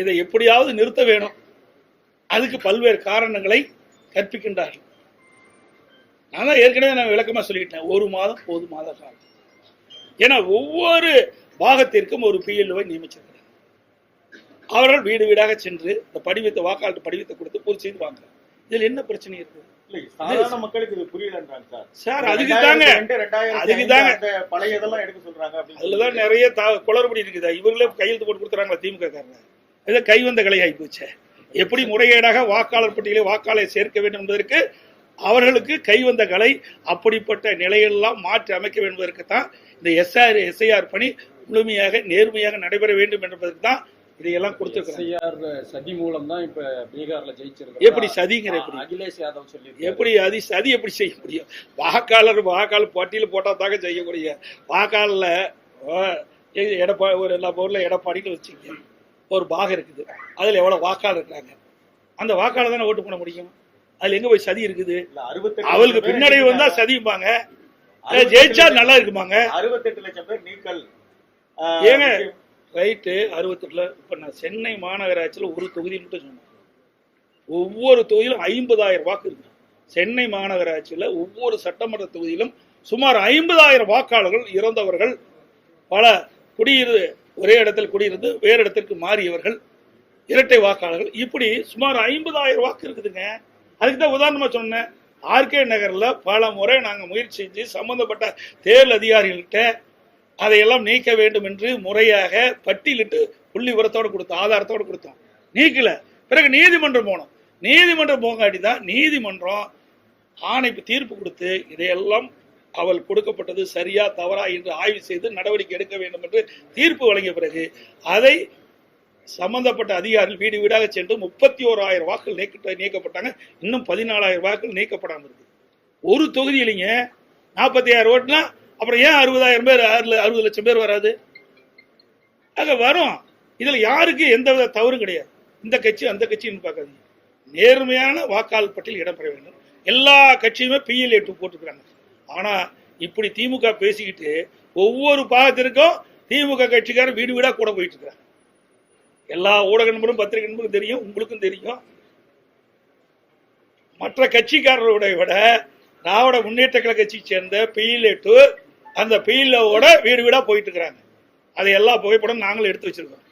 இதை எப்படியாவது நிறுத்த வேணும். அதுக்கு பல்வேறு காரணங்களை கற்பிக்கின்றார்கள். நான் தான் ஏற்கனவே நான் விளக்கமா சொல்லிட்டேன், 1 மாதம் போதுமாத காலம். ஏன்னா ஒவ்வொரு பாகத்திற்கும் ஒரு பிஎல்ஓவை நியமிச்சிருக்கிறார். அவர்கள் வீடு வீடாக சென்று இந்த படிவத்தை வாக்காளர் படிவத்தை கொடுத்து பூர்த்தி செய்து வாங்குறாங்க. இதுல என்ன பிரச்சனை இருக்கு? சாதாரண மக்களுக்கு இது புரியலன்றாங்க சார். அதுக்கு தாங்க பழைய இதெல்லாம் எடுக்க சொல்றாங்க. அதுலதான் நிறைய குளறுபடி இருக்குது. இவங்களே கையெழுத்து போட்டு கொடுத்துறாங்களா திமுக காரங்க? இதை கைவந்த கலை ஆகி போச்சு. எப்படி முறைகேடாக வாக்காளர் பட்டியலை வாக்காளரை சேர்க்க வேண்டும் என்பதற்கு அவர்களுக்கு கைவந்த கலை. அப்படிப்பட்ட நிலையெல்லாம் மாற்றி அமைக்க வேண்டும் என்பதற்கு தான் இந்த எஸ்ஐஆர் பணி முழுமையாக நேர்மையாக நடைபெற வேண்டும் என்பதற்கு தான் இதையெல்லாம் கொடுத்திருக்காங்க. சதி மூலம் தான் இப்ப பீகார்ல ஜெயிச்சிருக்கு. எப்படி சதிங்கிற அகிலேஷ் யாதவ் சொல்லி எப்படி சதி எப்படி செய்ய முடியும்? வாக்காளர் பட்டியல போட்டா தாங்க செய்யக்கூடிய. வாக்காளர்ல எடப்பாடி ஒரு எல்லா ஊர்ல எடப்பாடின்னு வச்சுக்க ஒரு பாகம் இருக்குது. அதுல எவ்வளவு வாக்காளர் இருக்காங்க? அந்த வாக்காளர் தானே ஓட்டு பண்ண முடியும். அதுல எங்க போய் சதி இருக்குது? அவளுக்கு பின்னாடி வந்தா சதிப்பாங்க, ஜெயிச்சா நல்லா இருக்குமாங்க. 68 லட்சம் பேர் நீக்கல் ஏங்க ரைட்டு. 68 இப்ப நான் சென்னை மாநகராட்சியில் ஒரு தொகுதி மட்டும் சொன்னேன். ஒவ்வொரு தொகுதியிலும் 50,000 வாக்கு இருக்கு. சென்னை மாநகராட்சியில் ஒவ்வொரு சட்டமன்ற தொகுதியிலும் சுமார் 50,000 வாக்காளர்கள் இறந்தவர்கள், பல ஒரே இடத்தில் குடியிருந்து வேறு இடத்திற்கு மாறியவர்கள், இரட்டை வாக்காளர்கள், இப்படி சுமார் 50,000 வாக்கு இருக்குதுங்க. அதுக்கு தான் உதாரணமா சொன்னேன். ஆர்கே நகர்ல பல முறை நாங்கள் முயற்சி செஞ்சு சம்பந்தப்பட்ட தேர்தல் அதிகாரிகள்கிட்ட அதையெல்லாம் நீக்க வேண்டும் என்று முறையாக பட்டியலிட்டு புள்ளி விவரத்தோடு கொடுத்தோம், ஆதாரத்தோடு கொடுத்தோம். நீக்கல. பிறகு நீதிமன்றம் போனோம். நீதிமன்றம் போகாட்டி தான் நீதிமன்றம் ஆணைப்பு தீர்ப்பு கொடுத்து இதையெல்லாம் அவள் கொடுக்கப்பட்டது சரியா தவறா என்று ஆய்வு செய்து நடவடிக்கை எடுக்க வேண்டும் என்று தீர்ப்பு வழங்கிய பிறகு அதை சம்பந்தப்பட்ட அதிகாரிகள் வீடு வீடாக சென்று 31,000 வாக்குகள் நீக்கப்பட்டாங்க. இன்னும் 14,000 வாக்குகள் நீக்கப்படாமல் இருக்கு. ஒரு தொகுதியிலிங்க 45,000 ஓட்டுனா அப்புறம் ஏன் 60,000 பேர் 60 லட்சம் பேர் வராது? ஆக வரும். இதுல யாருக்கு எந்த வித தவறும் கிடையாது. இந்த கட்சி அந்த கட்சின்னு பார்க்காதீங்க. நேர்மையான வாக்காளர் பட்டியல் இடம்பெற வேண்டும். எல்லா கட்சியுமே PLA 2 போட்டுக்கிறாங்க. ஆனா இப்படி திமுக பேசிக்கிட்டு ஒவ்வொரு பாகத்திற்கும் திமுக கட்சிக்காரர் வீடு வீடா கூட போயிட்டு இருக்கிறாங்க. எல்லா ஊடக நண்பரும் பத்திரிகை நண்பரும் தெரியும், உங்களுக்கும் தெரியும். மற்ற கட்சிக்காரர்களை விட திராவிட முன்னேற்ற கழக கட்சியை சேர்ந்த PLA 2 அந்த PLA வீடு வீடா போயிட்டு இருக்கிறாங்க. அதை எல்லா புகைப்படம் நாங்களும் எடுத்து வச்சிருக்கோம்.